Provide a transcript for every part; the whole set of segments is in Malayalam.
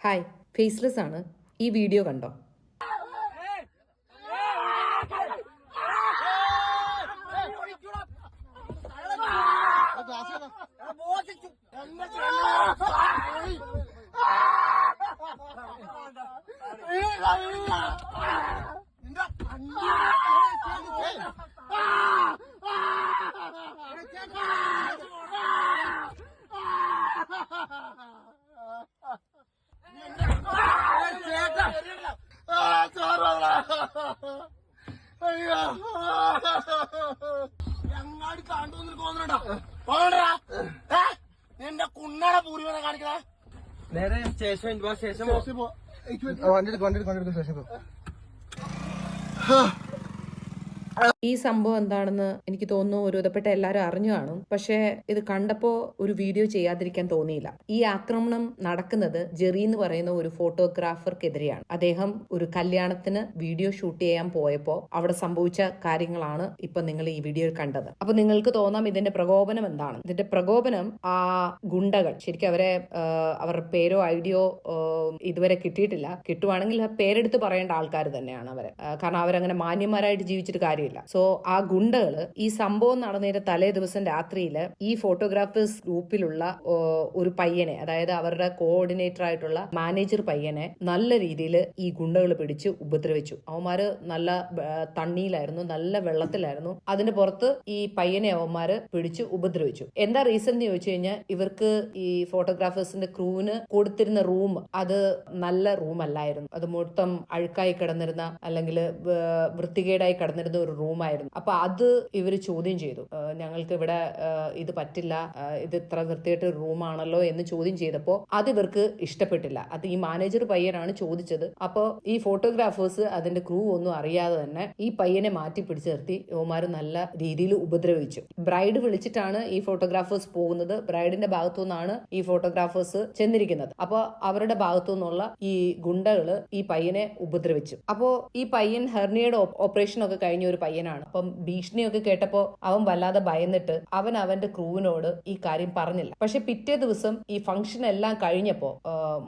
ഹായ്, ഫേസ്ലെസ് ആണ്. ഈ വീഡിയോ കണ്ടോ? ഞങ്ങാടി കണ്ടു നിന്റെ കുണ്ണാടെ പൂർവ്വനെ കാണിക്കണ നേരെ സ്റ്റേഷൻ ഈ സംഭവം എന്താണെന്ന് എനിക്ക് തോന്നുന്നു ഒരുവിധപ്പെട്ട എല്ലാവരും അറിഞ്ഞു കാണും. പക്ഷെ ഇത് കണ്ടപ്പോ ഒരു വീഡിയോ ചെയ്യാതിരിക്കാൻ തോന്നിയില്ല. ഈ ആക്രമണം നടക്കുന്നത് ജെറി എന്ന് പറയുന്ന ഒരു ഫോട്ടോഗ്രാഫർക്കെതിരെയാണ്. അദ്ദേഹം ഒരു കല്യാണത്തിന് വീഡിയോ ഷൂട്ട് ചെയ്യാൻ പോയപ്പോ അവിടെ സംഭവിച്ച കാര്യങ്ങളാണ് ഇപ്പൊ നിങ്ങൾ ഈ വീഡിയോയിൽ കണ്ടത്. അപ്പൊ നിങ്ങൾക്ക് തോന്നാം ഇതിന്റെ പ്രകോപനം എന്താണ്. ഇതിന്റെ പ്രകോപനം ആ ഗുണ്ടകൾ, ശരിക്കും അവരുടെ പേരോ ഐഡിയോ ഇതുവരെ കിട്ടിയിട്ടില്ല. കിട്ടുവാണെങ്കിൽ പേരെടുത്ത് പറയേണ്ട ആൾക്കാർ തന്നെയാണ് അവരെ. കാരണം അവരങ്ങനെ മാന്യന്മാരായിട്ട് ജീവിച്ചിട്ട് കാര്യമില്ല. സോ ആ ഗുണ്ടകള് ഈ സംഭവം നടന്നതിന്റെ തലേ ദിവസം രാത്രിയില് ഈ ഫോട്ടോഗ്രാഫേഴ്സ് ഗ്രൂപ്പിലുള്ള ഒരു പയ്യനെ, അതായത് അവരുടെ കോർഡിനേറ്റർ ആയിട്ടുള്ള മാനേജർ പയ്യനെ നല്ല രീതിയിൽ ഈ ഗുണ്ടകൾ പിടിച്ച് ഉപദ്രവിച്ചു. അവന്മാര് നല്ല തണ്ണിയിലായിരുന്നു, നല്ല വെള്ളത്തിലായിരുന്നു. അതിന്റെ പുറത്ത് ഈ പയ്യനെ അവന്മാര് പിടിച്ച് ഉപദ്രവിച്ചു. എന്താ റീസൺ എന്ന് ചോദിച്ചു കഴിഞ്ഞാൽ, ഇവർക്ക് ഈ ഫോട്ടോഗ്രാഫേഴ്സിന്റെ ക്രൂവിന് കൊടുത്തിരുന്ന റൂം അത് നല്ല റൂം അല്ലായിരുന്നു. അത് മൊത്തം അഴുക്കായി കിടന്നിരുന്ന അല്ലെങ്കിൽ വൃത്തികേടായി കിടന്നിരുന്ന ഒരു റൂമായിരുന്നു. അപ്പൊ അത് ഇവര് ചോദ്യം ചെയ്തു. ഞങ്ങൾക്ക് ഇവിടെ ഇത് പറ്റില്ല, ഇത് ഇത്ര വൃത്തിയായിട്ട് റൂമാണല്ലോ എന്ന് ചോദ്യം ചെയ്തപ്പോ അത് ഇവർക്ക് ഇഷ്ടപ്പെട്ടില്ല. അത് ഈ മാനേജർ പയ്യനാണ് ചോദിച്ചത്. അപ്പൊ ഈ ഫോട്ടോഗ്രാഫേഴ്സ് അതിന്റെ ക്രൂ ഒന്നും അറിയാതെ തന്നെ ഈ പയ്യനെ മാറ്റി പിടിച്ചു നിർത്തി ഇവന്മാര് നല്ല രീതിയിൽ ഉപദ്രവിച്ചു. ബ്രൈഡ് വിളിച്ചിട്ടാണ് ഈ ഫോട്ടോഗ്രാഫേഴ്സ് പോകുന്നത്. ബ്രൈഡിന്റെ ഭാഗത്തു നിന്നാണ് ഈ ഫോട്ടോഗ്രാഫേഴ്സ് ചെന്നിരിക്കുന്നത്. അപ്പൊ അവരുടെ ഭാഗത്തു നിന്നുള്ള ഈ ഗുണ്ടകള് ഈ പയ്യനെ ഉപദ്രവിച്ചു. അപ്പോ ഈ പയ്യൻ ഹെർണിയയുടെ ഓപ്പറേഷൻ ഒക്കെ കഴിഞ്ഞ ഒരു പയ്യനാണ്. അപ്പം ഭീഷണിയൊക്കെ കേട്ടപ്പോ അവൻ വല്ലാതെ ഭയന്നിട്ട് അവന്റെ ക്രൂവിനോട് ഈ കാര്യം പറഞ്ഞില്ല. പക്ഷെ പിറ്റേ ദിവസം ഈ ഫംഗ്ഷൻ എല്ലാം കഴിഞ്ഞപ്പോ,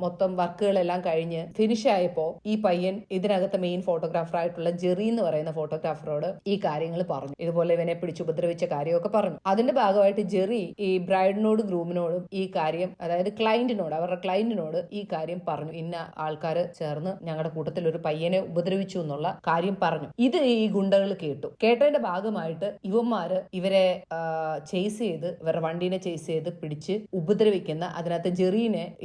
മൊത്തം വർക്കുകളെല്ലാം കഴിഞ്ഞ് ഫിനിഷ് ആയപ്പോ ഈ പയ്യൻ ഇതിനകത്ത് മെയിൻ ഫോട്ടോഗ്രാഫർ ആയിട്ടുള്ള ജെറി എന്ന് പറയുന്ന ഫോട്ടോഗ്രാഫറോട് ഈ കാര്യങ്ങൾ പറഞ്ഞു. ഇതുപോലെ ഇവനെ പിടിച്ച് ഉപദ്രവിച്ച കാര്യമൊക്കെ പറഞ്ഞു. അതിന്റെ ഭാഗമായിട്ട് ജെറി ഈ ബ്രൈഡിനോടും ഗ്രൂമിനോടും ഈ കാര്യം, അതായത് അവരുടെ ക്ലയന്റിനോട് ഈ കാര്യം പറഞ്ഞു. ഇന്ന ആൾക്കാര് ചേർന്ന് ഞങ്ങളുടെ കൂട്ടത്തിൽ ഒരു പയ്യനെ ഉപദ്രവിച്ചു എന്നുള്ള കാര്യം പറഞ്ഞു. ഇത് ഈ ഗുണ്ടകൾ കേട്ടതിന്റെ ഭാഗമായിട്ട് ഇവരെ ചേസ് ചെയ്ത്, ഇവരുടെ വണ്ടീനെ ചേസ് ചെയ്ത് പിടിച്ച് ഉപദ്രവിക്കുന്ന, അതിനകത്ത്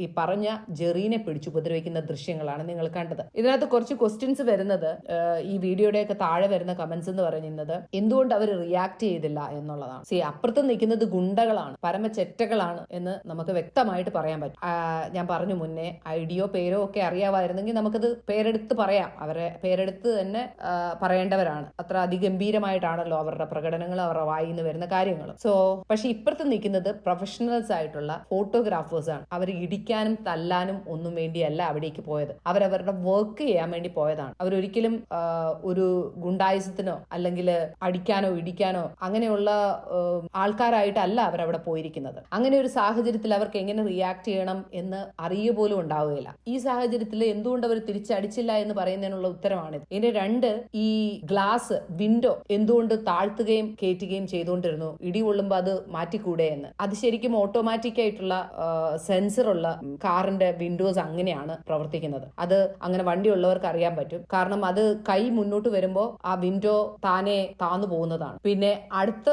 ഈ പറഞ്ഞ ജെറീനെ പിടിച്ച് ഉപദ്രവിക്കുന്ന ദൃശ്യങ്ങളാണ് നിങ്ങൾ കണ്ടത്. ഇതിനകത്ത് കുറച്ച് ക്വസ്റ്റ്യൻസ് വരുന്നത്, ഈ വീഡിയോയുടെയൊക്കെ താഴെ വരുന്ന കമന്റ്സ് എന്ന് പറയുന്നത് എന്തുകൊണ്ട് അവർ റിയാക്ട് ചെയ്തില്ല എന്നുള്ളതാണ്. അപ്പുറത്ത് നിൽക്കുന്നത് ഗുണ്ടകളാണ്, പരമചെറ്റകളാണ് എന്ന് നമുക്ക് വ്യക്തമായിട്ട് പറയാൻ പറ്റും. ഞാൻ പറഞ്ഞു മുന്നേ, ഐഡിയോ പേരോ ഒക്കെ അറിയാമായിരുന്നെങ്കിൽ നമുക്കത് പേരെടുത്ത് പറയാം. അവരെ പേരെടുത്ത് തന്നെ പറയേണ്ടവരാണ്. അത്ര അതിഗംഭീരമായിട്ടാണല്ലോ അവരുടെ പ്രകടനങ്ങൾ, അവരുടെ വായിന്ന് വരുന്ന കാര്യങ്ങൾ. പക്ഷെ ഇപ്പുറത്ത് നിൽക്കുന്നത് പ്രൊഫഷണൽസ് ആയിട്ടുള്ള ഫോട്ടോഗ്രാഫേഴ്സ് ആണ്. അവർ ഇടിക്കാനും തല്ലാനും ഒന്നും വേണ്ടിയല്ല അവിടേക്ക് പോയത്. അവരവരുടെ വർക്ക് ചെയ്യാൻ വേണ്ടി പോയതാണ്. അവരൊരിക്കലും ഒരു ഗുണ്ടായുസത്തിനോ അല്ലെങ്കിൽ അടിക്കാനോ ഇടിക്കാനോ അങ്ങനെയുള്ള ആൾക്കാരായിട്ടല്ല അവരവിടെ പോയിരിക്കുന്നത്. അങ്ങനെ ഒരു സാഹചര്യത്തിൽ അവർക്ക് എങ്ങനെ റിയാക്ട് ചെയ്യണം എന്ന് അറിയ പോലും ഉണ്ടാവുകയില്ല. ഈ സാഹചര്യത്തിൽ എന്തുകൊണ്ട് അവർ തിരിച്ചടിച്ചില്ല എന്ന് പറയുന്നതിനുള്ള ഉത്തരമാണിത്. ഇതിന്റെ രണ്ട്, ഈ ഗ്ലാസ് വിൻഡോ എന്തുകൊണ്ട് താഴ്ത്തുകയും കയറ്റുകയും ചെയ്തുകൊണ്ടിരുന്നു? ഇടി കൊള്ളുമ്പോൾ അത് മാറ്റിക്കൂടെ എന്ന്. അത് ശരിക്കും ഓട്ടോമാറ്റിക് ആയിട്ടുള്ള സെൻസറുള്ള കാറിന്റെ വിൻഡോസ് അങ്ങനെയാണ് പ്രവർത്തിക്കുന്നത്. അത് അങ്ങനെ വണ്ടിയുള്ളവർക്ക് അറിയാൻ പറ്റും. കാരണം അത് കൈ മുന്നോട്ട് വരുമ്പോൾ ആ വിൻഡോ താനെ താന്നു പോകുന്നതാണ്. പിന്നെ അടുത്ത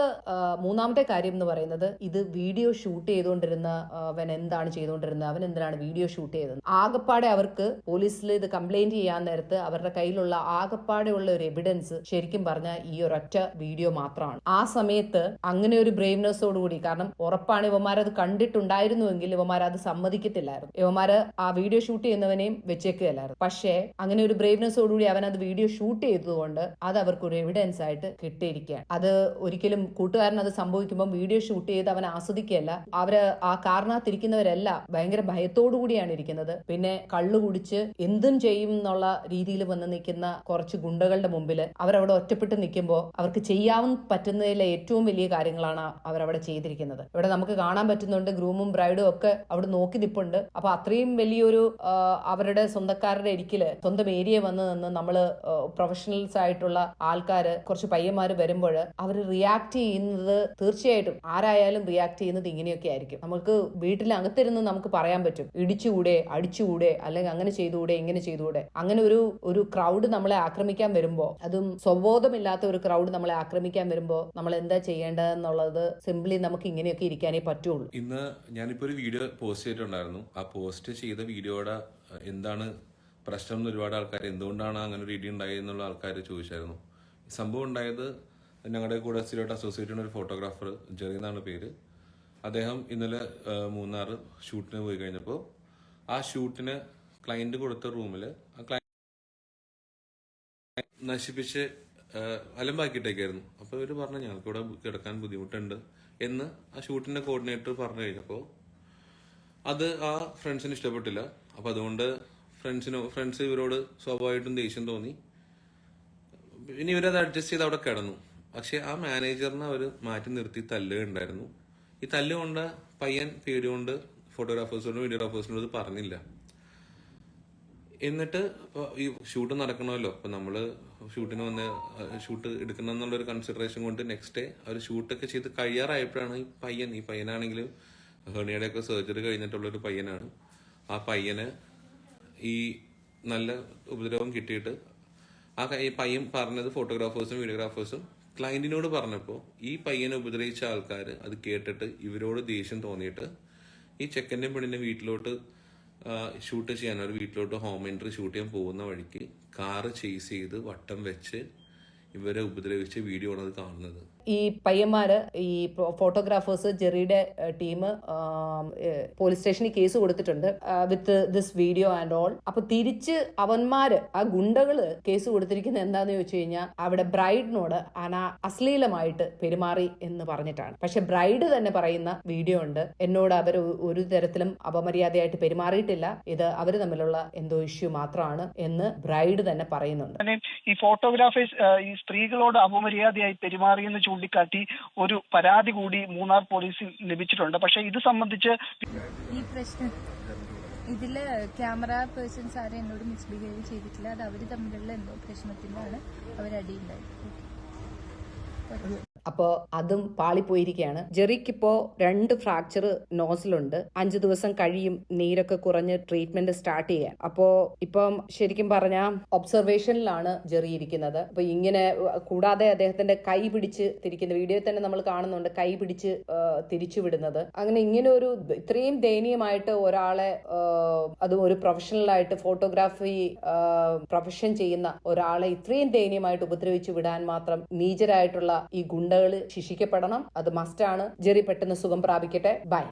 മൂന്നാമത്തെ കാര്യം എന്ന് പറയുന്നത്, ഇത് വീഡിയോ ഷൂട്ട് ചെയ്തുകൊണ്ടിരുന്ന അവൻ എന്താണ് ചെയ്തുകൊണ്ടിരുന്നത്, അവൻ എന്തിനാണ് വീഡിയോ ഷൂട്ട് ചെയ്തത്? ആകപ്പാടെ അവർക്ക് പോലീസിൽ ഇത് കംപ്ലൈന്റ് ചെയ്യാൻ നേരത്ത് അവരുടെ കയ്യിലുള്ള ആകപ്പാടെ ഉള്ള ഒരു എവിഡൻസ് ശരിക്കും പറഞ്ഞാൽ ഈ ഒരൊറ്റ വീഡിയോ മാത്രമാണ്. ആ സമയത്ത് അങ്ങനെ ഒരു ബ്രേവ്നെസ്സോടുകൂടി, കാരണം ഉറപ്പാണ് ഇവന്മാരത് കണ്ടിട്ടുണ്ടായിരുന്നുവെങ്കിൽ ഇവന്മാരത് സമ്മതിക്കത്തില്ലായിരുന്നു. ഇവന്മാര് ആ വീഡിയോ ഷൂട്ട് ചെയ്യുന്നവനെയും വെച്ചേക്കുകയല്ലായിരുന്നു. പക്ഷേ അങ്ങനെ ഒരു ബ്രേവ്നെസ്സോടുകൂടി അവൻ അത് വീഡിയോ ഷൂട്ട് ചെയ്തതുകൊണ്ട് അത് അവർക്ക് ഒരു എവിഡൻസ് ആയിട്ട് കിട്ടിയിരിക്കുകയാണ്. അത് ഒരിക്കലും കൂട്ടുകാരൻ അത് സംഭവിക്കുമ്പോൾ വീഡിയോ ഷൂട്ട് ചെയ്ത് അവൻ ആസ്വദിക്കുകയല്ല. അവര് ആ കാറിനകത്തിരിക്കുന്നവരെല്ലാം ഭയങ്കര ഭയത്തോടു കൂടിയാണ് ഇരിക്കുന്നത്. പിന്നെ കള്ളു കുടിച്ച് എന്തും ചെയ്യും എന്നുള്ള രീതിയിൽ വന്ന് നിൽക്കുന്ന കുറച്ച് ഗുണ്ടകളുടെ മുമ്പിൽ അവരവിടെ ഒറ്റപ്പെട്ട് നിൽക്കുമ്പോൾ അവർക്ക് ചെയ്യാൻ പറ്റുന്നതിലെ ഏറ്റവും വലിയ കാര്യങ്ങളാണ് അവരവിടെ ചെയ്തിരിക്കുന്നത്. ഇവിടെ നമുക്ക് കാണാൻ പറ്റുന്നുണ്ട് ഗ്രൂമും ബ്രൈഡും ഒക്കെ അവിടെ നോക്കി നിൽപ്പുണ്ട്. അപ്പൊ അത്രയും വലിയൊരു അവരുടെ സ്വന്തക്കാരുടെ ഇരിക്കല് സ്വന്തം ഏരിയ വന്ന് നിന്ന് നമ്മള് പ്രൊഫഷണൽസ് ആയിട്ടുള്ള ആൾക്കാര് കുറച്ച് പയ്യന്മാര് വരുമ്പോൾ അവർ റിയാക്ട് ചെയ്യുന്നത് തീർച്ചയായിട്ടും ആരായാലും റിയാക്ട് ചെയ്യുന്നത് ഇങ്ങനെയൊക്കെ ആയിരിക്കും. നമുക്ക് വീട്ടിലകത്തിരുന്ന് നമുക്ക് പറയാൻ പറ്റും ഇടിച്ചുകൂടെ, അടിച്ചുകൂടെ, അല്ലെങ്കിൽ അങ്ങനെ ചെയ്തുകൂടെ, ഇങ്ങനെ ചെയ്തുകൂടെ. അങ്ങനെ ഒരു ക്രൗഡ് നമ്മളെ ആക്രമിക്കാൻ വരുമ്പോ, അതും സ്വബോധമില്ലാത്ത ഒരു ക്രൗഡ് നമ്മളെ ആക്രമിക്കാൻ വരുമ്പോ നമ്മൾ എന്താ ചെയ്യേണ്ടതെന്നുള്ളത് സിംപ്ലി നമുക്ക് ഇങ്ങനെയൊക്കെ ഇരിക്കാനേ പറ്റുള്ളൂ. ഇന്ന് ഞാനിപ്പോ ഒരു വീഡിയോ പോസ്റ്റ് ചെയ്തിട്ടുണ്ടായിരുന്നു. ആ പോസ്റ്റ് ചെയ്ത വീഡിയോയുടെ എന്താണ് പ്രശ്നം എന്ന് ഒരുപാട് ആൾക്കാർ, എന്തുകൊണ്ടാണ് അങ്ങനെ ഒരു ഇടി ഉണ്ടായത് എന്നുള്ള ആൾക്കാർ ചോദിച്ചായിരുന്നു. സംഭവം ഉണ്ടായത് ഞങ്ങളുടെ കൂടെ സ്ഥിരമായിട്ട് അസോസിയേറ്റ് ചെയ്യുന്ന ഒരു ഫോട്ടോഗ്രാഫർ ജെറി എന്നാണ് പേര്. അദ്ദേഹം ഇന്നലെ മൂന്നാർ ഷൂട്ടിന് പോയി കഴിഞ്ഞപ്പോൾ ആ ഷൂട്ടിന് ക്ലയന്റ് കൊടുത്ത റൂമിൽ ആ ക്ലയന്റ് നശിപ്പിച്ച് അലമ്പാക്കിയിട്ടേക്കായിരുന്നു. അപ്പോൾ ഇവർ പറഞ്ഞു ഞങ്ങൾക്ക് ഇവിടെ കിടക്കാൻ ബുദ്ധിമുട്ടുണ്ട് എന്ന് ആ ഷൂട്ടിന്റെ കോർഡിനേറ്റർ പറഞ്ഞു കഴിഞ്ഞപ്പോൾ അത് ആ ഫ്രണ്ട്സിന് ഇഷ്ടപ്പെട്ടില്ല. അപ്പൊ അതുകൊണ്ട് ഫ്രണ്ട്സ് ഇവരോട് സ്വാഭാവികമായിട്ടും ദേഷ്യം തോന്നി. ഇനി ഇവരത് അഡ്ജസ്റ്റ് ചെയ്ത് അവിടെ കിടന്നു. പക്ഷെ ആ മാനേജറിനെ അവർ മാറ്റി നിർത്തി തല്ലുകയുണ്ടായിരുന്നു. ഈ തല്ലുകൊണ്ട പയ്യൻ പേടികൊണ്ട് ഫോട്ടോഗ്രാഫേഴ്സിനോടും വീഡിയോഗ്രാഫേഴ്സിനോട് പറഞ്ഞില്ല. എന്നിട്ട് ഈ ഷൂട്ട് നടക്കണമല്ലോ, അപ്പൊ നമ്മള് ഷൂട്ടിന് വന്ന് ഷൂട്ട് എടുക്കണം എന്നുള്ളൊരു കൺസിഡറേഷൻ കൊണ്ട് നെക്സ്റ്റ് ഡേ അവർ ഷൂട്ടൊക്കെ ചെയ്ത് കഴിയാറായപ്പോഴാണ് ഈ പയ്യനാണെങ്കിലും ഹെർണിയുടെ ഒക്കെ സർജറി കഴിഞ്ഞിട്ടുള്ളൊരു പയ്യനാണ്. ആ പയ്യന് ഈ നല്ല ഉപദ്രവം കിട്ടിയിട്ട് ഈ പയ്യൻ പറഞ്ഞത് ഫോട്ടോഗ്രാഫേഴ്സും വീഡിയോഗ്രാഫേഴ്സും ക്ലയന്റിനോട് പറഞ്ഞപ്പോൾ ഈ പയ്യനെ ഉപദ്രവിച്ച ആൾക്കാർ അത് കേട്ടിട്ട് ഇവരോട് ദേഷ്യം തോന്നിയിട്ട് ഈ ചെക്കൻ്റെ പെണ്ണിന്റെ വീട്ടിലോട്ട് ഷൂട്ട് ചെയ്യാൻ, ഒരു വീട്ടിലോട്ട് ഹോം എൻട്രി ഷൂട്ട് ചെയ്യാൻ പോകുന്ന വഴിക്ക് കാറ് ചേസ് ചെയ്ത് വട്ടം വെച്ച് ഇവരെ ഉപദ്രവിച്ച് വീഡിയോ ആണ് അത് കാണുന്നത്. ഈ പയ്യന്മാര്, ഈ ഫോട്ടോഗ്രാഫേഴ്സ്, ജെറിയുടെ ടീം പോലീസ് സ്റ്റേഷനിൽ കേസ് കൊടുത്തിട്ടുണ്ട് with this video and all. അപ്പൊ തിരിച്ച് അവന്മാര്, ആ ഗുണ്ടകള് കേസ് കൊടുത്തിരിക്കുന്നത് എന്താന്ന് ചോദിച്ചു കഴിഞ്ഞാൽ അവിടെ ബ്രൈഡിനോട് അശ്ലീലമായിട്ട് പെരുമാറി എന്ന് പറഞ്ഞിട്ടാണ്. പക്ഷെ ബ്രൈഡ് തന്നെ പറയുന്ന വീഡിയോ ഉണ്ട്, എന്നോട് അവർ ഒരു തരത്തിലും അപമര്യാദയായിട്ട് പെരുമാറിയിട്ടില്ല, ഇത് അവര് തമ്മിലുള്ള എന്തോ ഇഷ്യൂ മാത്രമാണ് എന്ന് ബ്രൈഡ് തന്നെ പറയുന്നുണ്ട്. ഈ ഫോട്ടോഗ്രാഫേഴ്സ് ഈ സ്ത്രീകളോട് അപമര്യാദയായി പെരുമാറിയെന്ന് ചൂണ്ടിക്കാട്ടി ഒരു പരാതി കൂടി മൂന്നാർ പോലീസിൽ ലഭിച്ചിട്ടുണ്ട്. പക്ഷെ ഇത് സംബന്ധിച്ച് ഈ പ്രശ്നം ഇതില് ക്യാമറ പേഴ്സൺസ് ആരും എന്നോട് മിസ്ബിഹേവ് ചെയ്തിട്ടില്ല. അത് അവര് തമ്മിലുള്ള എന്തോ പ്രശ്നത്തിലാണ് അവരടിയുണ്ടായത്. അപ്പോ അതും പാളിപ്പോയിരിക്കുകയാണ്. ജെറിക്കിപ്പോ 2 ഫ്രാക്ചർ നോസിലുണ്ട്. 5 ദിവസം കഴിയും നീരൊക്കെ കുറഞ്ഞ് ട്രീറ്റ്മെന്റ് സ്റ്റാർട്ട് ചെയ്യാൻ. അപ്പോ ഇപ്പം ശരിക്കും പറഞ്ഞാൽ ഒബ്സർവേഷനിലാണ് ജെറി ഇരിക്കുന്നത്. അപ്പൊ ഇങ്ങനെ കൂടാതെ അദ്ദേഹത്തിന്റെ കൈ പിടിച്ച് തിരിക്കുന്ന വീഡിയോയിൽ തന്നെ നമ്മൾ കാണുന്നുണ്ട്, കൈ പിടിച്ച് തിരിച്ചുവിടുന്നത്. അങ്ങനെ ഇങ്ങനെ ഒരു ഇത്രയും ദയനീയമായിട്ട് ഒരാളെ, അതും ഒരു പ്രൊഫഷണലായിട്ട് ഫോട്ടോഗ്രാഫി പ്രൊഫഷൻ ചെയ്യുന്ന ഒരാളെ ഇത്രയും ദയനീയമായിട്ട് ഉപദ്രവിച്ചു വിടാൻ മാത്രം നീചരായിട്ടുള്ള ഈ ഗുണ്ടകള് ശിക്ഷിക്കപ്പെടണം. അത് മസ്റ്റാണ്. ജെറി പെട്ടെന്ന് സുഖം പ്രാപിക്കട്ടെ. ബൈ.